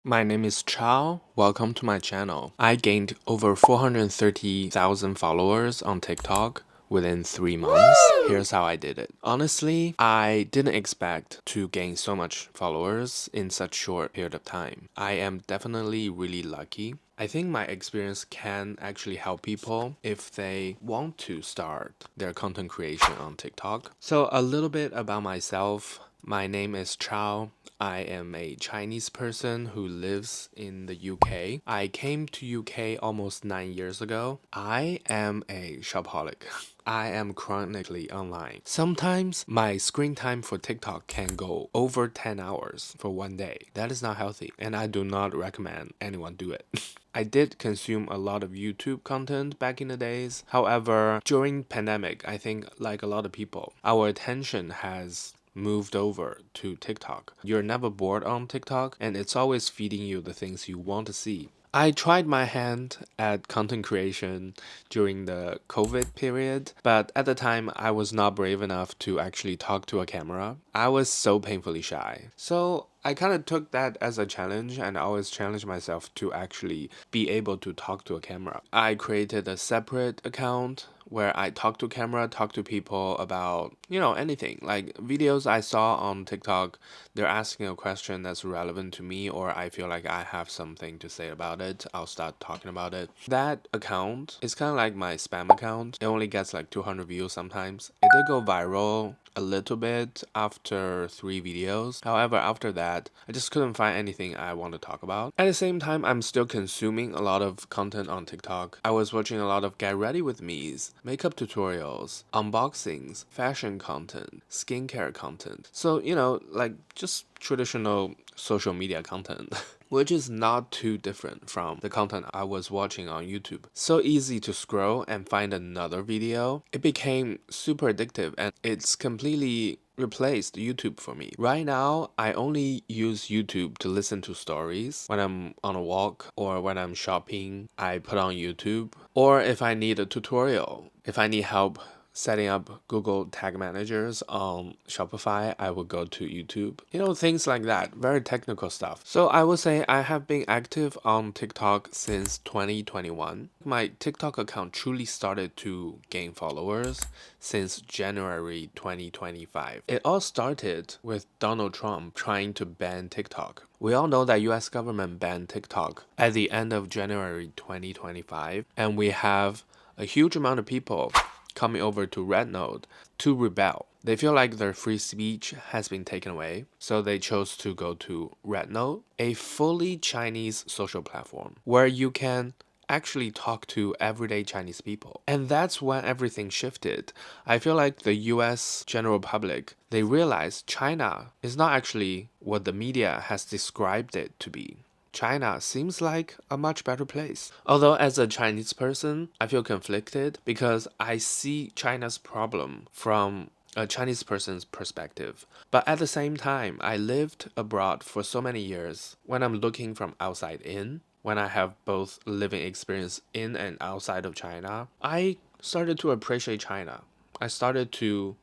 My name is Chao. Welcome to my channel. I gained over 430,000 followers on TikTok within 3 months. Here's how I did it. Honestly, I didn't expect to gain so much followers in such short period of time. I am definitely really lucky. I think my experience can actually help people if they want to start their content creation on TikTok. So a little bit about myself. My name is Chao. I am a Chinese person who lives in the UK. I came to UK almost 9 years ago. I am a shopaholic. I am chronically online. Sometimes my screen time for TikTok can go over 10 hours for one day. That is not healthy, and I do not recommend anyone do it. I did consume a lot of YouTube content back in the days. However, during pandemic, I think like a lot of people, our attention has moved over to TikTok. You're never bored on TikTok, and it's always feeding you the things you want to see. I tried my hand at content creation during the COVID period, but at the time I was not brave enough to actually talk to a camera. I was so painfully shy. So I kind of took that as a challenge, and I always challenged myself to actually be able to talk to a camera. I created a separate account where I talk to camera, talk to people about, anything. Like videos I saw on TikTok, they're asking a question that's relevant to me, or I feel like I have something to say about it. I'll start talking about it. That account is kind of like my spam account. It only gets like 200 views sometimes. It did go viral a little bit after 3 videos. However, after that, I just couldn't find anything I want to talk about. At the same time, I'm still consuming a lot of content on TikTok. I was watching a lot of get ready with me's, makeup tutorials, unboxings, fashion content, skincare content. So, like just traditional social media content. Which is not too different from the content I was watching on YouTube. So easy to scroll and find another video. It became super addictive, and it's completely replaced YouTube for me. Right now, I only use YouTube to listen to stories. When I'm on a walk or when I'm shopping, I put on YouTube. Or if I need a tutorial, if I need help setting up Google Tag Managers on Shopify, I would go to YouTube. Things like that, very technical stuff. So I would say I have been active on TikTok since 2021. My TikTok account truly started to gain followers since January 2025. It all started with Donald Trump trying to ban TikTok. We all know that US government banned TikTok at the end of January 2025, and we have a huge amount of people coming over to Rednote to rebel. They feel like their free speech has been taken away, so they chose to go to Rednote, a fully Chinese social platform where you can actually talk to everyday Chinese people. And that's when everything shifted. I feel like the US general public, they realized China is not actually what the media has described it to be. China seems like a much better place. Although, as a Chinese person, I feel conflicted because I see China's problem from a Chinese person's perspective. But at the same time, I lived abroad for so many years. When I'm looking from outside in, when I have both living experience in and outside of China, I started to appreciate China. I started to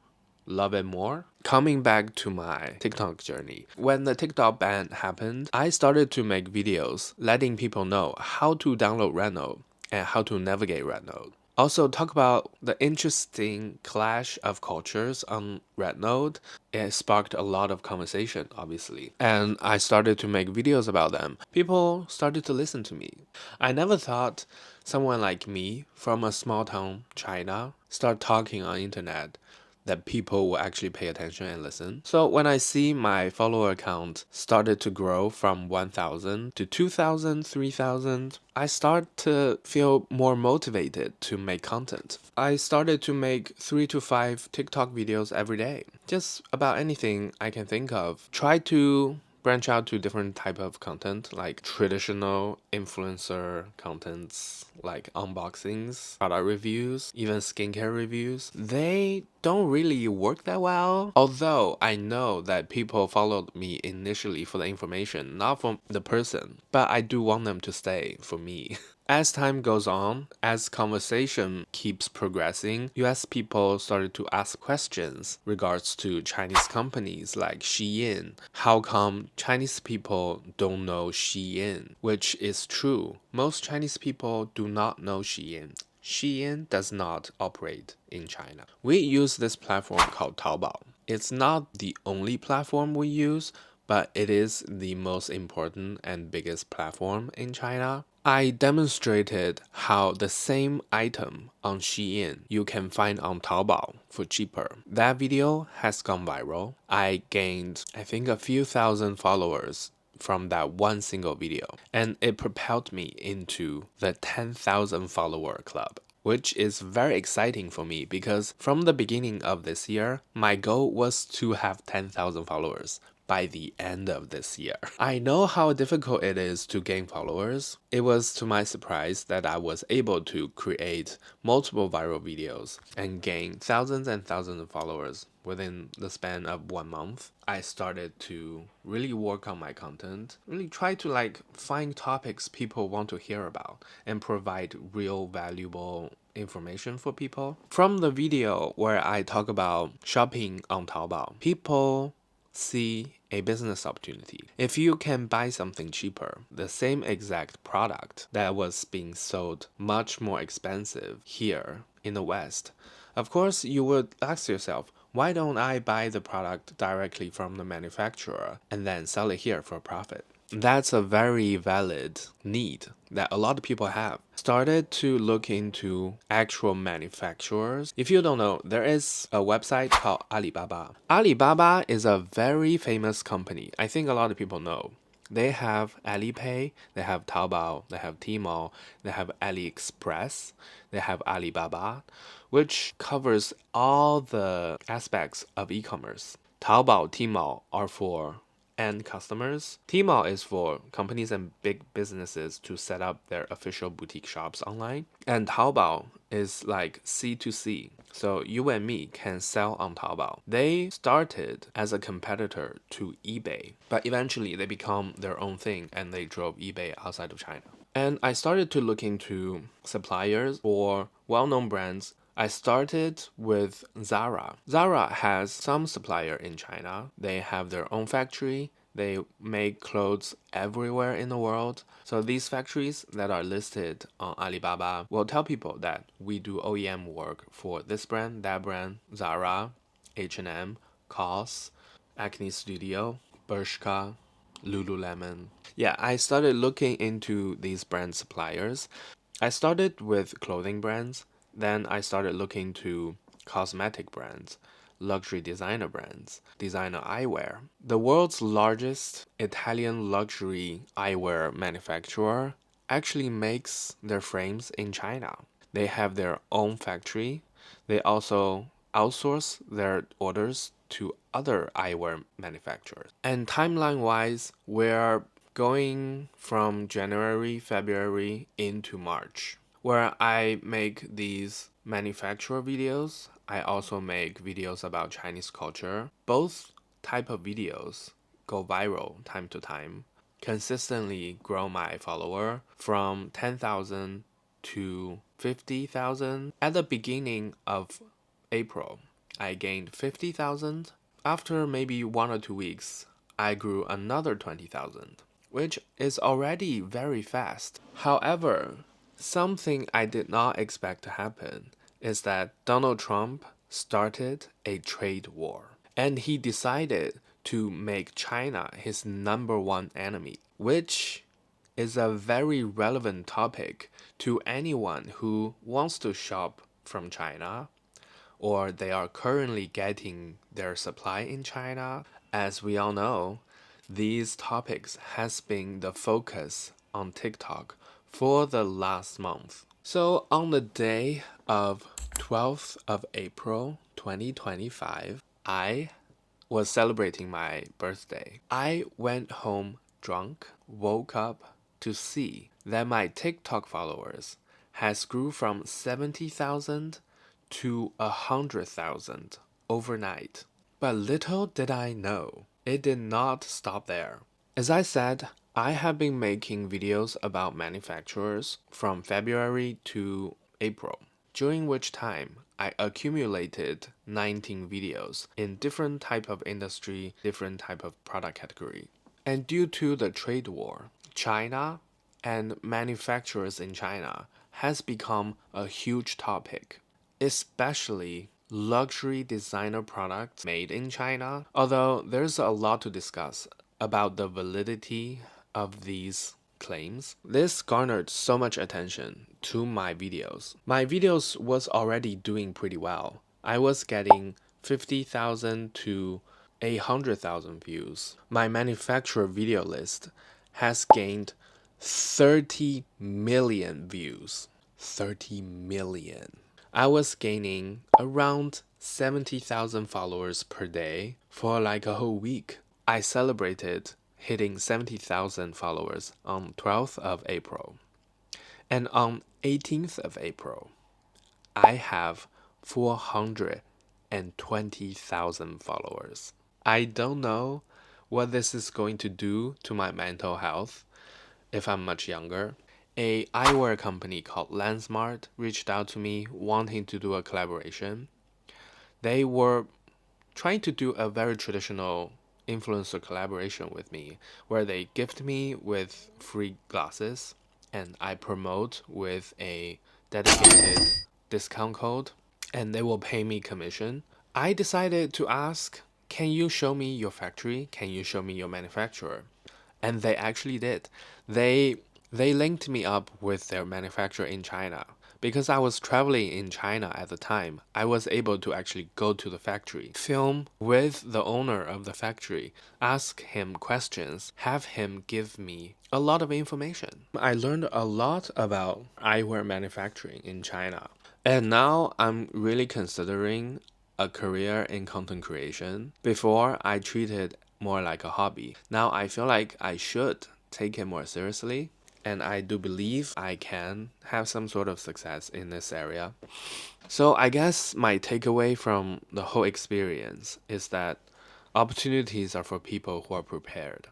love it more. Coming back to my TikTok journey, when the TikTok ban happened, I started to make videos letting people know how to download Rednote and how to navigate Rednote. Also, talk about the interesting clash of cultures on Rednote. It sparked a lot of conversation, obviously, and I started to make videos about them. People started to listen to me. I never thought someone like me from a small town, China, start talking on internet that people will actually pay attention and listen. So when I see my follower account started to grow from 1,000 to 2,000, 3,000, I start to feel more motivated to make content. I started to make 3 to 5 TikTok videos every day. Just about anything I can think of. Try to branch out to different type of content like traditional influencer contents like unboxings, product reviews, even skincare reviews. They don't really work that well. Although I know that people followed me initially for the information, not for the person, but I do want them to stay for me. As time goes on, as conversation keeps progressing, US people started to ask questions regards to Chinese companies like Shein. How come Chinese people don't know Shein? Which is true. Most Chinese people do not know Shein. Shein does not operate in China. We use this platform called Taobao. It's not the only platform we use, but it is the most important and biggest platform in China. I demonstrated how the same item on Shein you can find on Taobao for cheaper. That video has gone viral. I gained, I think, a few thousand followers from that one single video, and it propelled me into the 10,000 follower club, which is very exciting for me because from the beginning of this year, my goal was to have 10,000 followers by the end of this year. I know how difficult it is to gain followers. It was to my surprise that I was able to create multiple viral videos and gain thousands and thousands of followers within the span of 1 month. I started to really work on my content, really try to find topics people want to hear about and provide real valuable information for people. From the video where I talk about shopping on Taobao, people see a business opportunity. If you can buy something cheaper, the same exact product that was being sold much more expensive here in the West, of course you would ask yourself, why don't I buy the product directly from the manufacturer and then sell it here for a profit? That's a very valid need that a lot of people have. Started to look into actual manufacturers. If you don't know, there is a website called Alibaba. Alibaba is a very famous company. I think a lot of people know. They have Alipay, they have Taobao, they have Tmall, they have AliExpress, they have Alibaba, which covers all the aspects of e-commerce. Taobao, Tmall are for end customers. Tmall is for companies and big businesses to set up their official boutique shops online. And Taobao is like C2C. So you and me can sell on Taobao. They started as a competitor to eBay, but eventually they become their own thing and they drove eBay outside of China. And I started to look into suppliers for well-known brands. I started with Zara. Zara has some supplier in China. They have their own factory. They make clothes everywhere in the world. So these factories that are listed on Alibaba will tell people that we do OEM work for this brand, that brand, Zara, H&M, COS, Acne Studio, Bershka, Lululemon. Yeah, I started looking into these brand suppliers. I started with clothing brands. Then I started looking to cosmetic brands, luxury designer brands, designer eyewear. The world's largest Italian luxury eyewear manufacturer actually makes their frames in China. They have their own factory. They also outsource their orders to other eyewear manufacturers. And timeline-wise, we're going from January, February into March, where I make these manufacturer videos. I also make videos about Chinese culture. Both type of videos go viral time to time, consistently grow my follower from 10,000 to 50,000. At the beginning of April, I gained 50,000. After maybe 1 or 2 weeks, I grew another 20,000, which is already very fast. However, something I did not expect to happen is that Donald Trump started a trade war, and he decided to make China his #1 enemy, which is a very relevant topic to anyone who wants to shop from China or they are currently getting their supply in China. As we all know, these topics has been the focus on TikTok for the last month. So on the day of 12th of April 2025, I was celebrating my birthday. I went home drunk, woke up to see that my TikTok followers has grew from 70,000 to 100,000 overnight. But little did I know, it did not stop there. As I said, I have been making videos about manufacturers from February to April, during which time I accumulated 19 videos in different type of industry, different type of product category. And due to the trade war, China and manufacturers in China has become a huge topic, especially luxury designer products made in China. Although there's a lot to discuss about the validity of these claims, this garnered so much attention to my videos. My videos was already doing pretty well. I was getting 50,000 to 100,000 views. My manufacturer video list has gained 30 million views. 30 million. I was gaining around 70,000 followers per day for like a whole week. I celebrated hitting 70,000 followers on 12th of April. And on 18th of April, I have 420,000 followers. I don't know what this is going to do to my mental health if I'm much younger. A eyewear company called Lensmart reached out to me wanting to do a collaboration. They were trying to do a very traditional influencer collaboration with me, where they gift me with free glasses and I promote with a dedicated discount code, and they will pay me commission. I decided to ask, can you show me your factory? Can you show me your manufacturer? And they actually did. They linked me up with their manufacturer in China. Because I was traveling in China at the time, I was able to actually go to the factory, film with the owner of the factory, ask him questions, have him give me a lot of information. I learned a lot about eyewear manufacturing in China. And now I'm really considering a career in content creation. Before, I treated more like a hobby. Now I feel like I should take it more seriously, and I do believe I can have some sort of success in this area. So I guess my takeaway from the whole experience is that opportunities are for people who are prepared.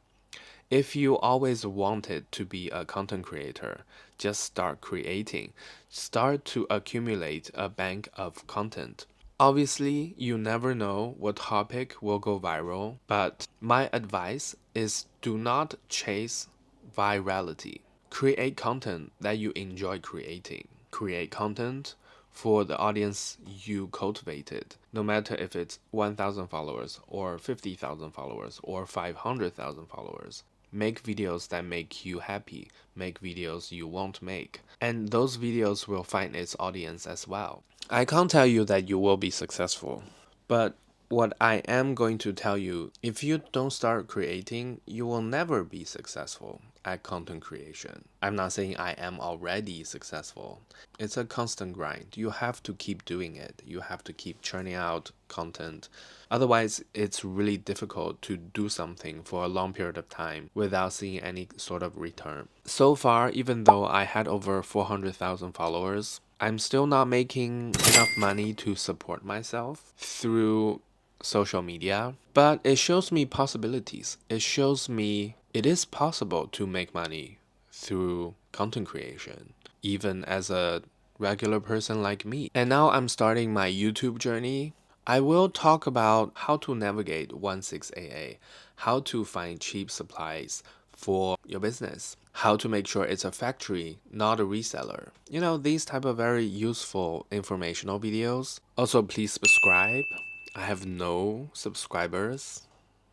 If you always wanted to be a content creator, just start creating. Start to accumulate a bank of content. Obviously, you never know what topic will go viral, but my advice is do not chase virality. Create content that you enjoy creating. Create content for the audience you cultivated, no matter if it's 1,000 followers or 50,000 followers or 500,000 followers. Make videos that make you happy. Make videos you won't make. And those videos will find its audience as well. I can't tell you that you will be successful, but what I am going to tell you, if you don't start creating, you will never be successful at content creation. I'm not saying I am already successful. It's a constant grind. You have to keep doing it. You have to keep churning out content. Otherwise, it's really difficult to do something for a long period of time without seeing any sort of return. So far, even though I had over 400,000 followers, I'm still not making enough money to support myself through social media, but it shows me possibilities. It shows me it is possible to make money through content creation, even as a regular person like me. And now I'm starting my YouTube journey. I will talk about how to navigate 16AA, how to find cheap supplies for your business, how to make sure it's a factory, not a reseller. You know, these type of very useful informational videos. Also, please subscribe. I have no subscribers.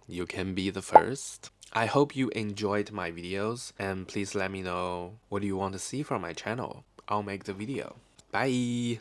You can be the first. I hope you enjoyed my videos, and please let me know what you want to see from my channel. I'll make the video. Bye!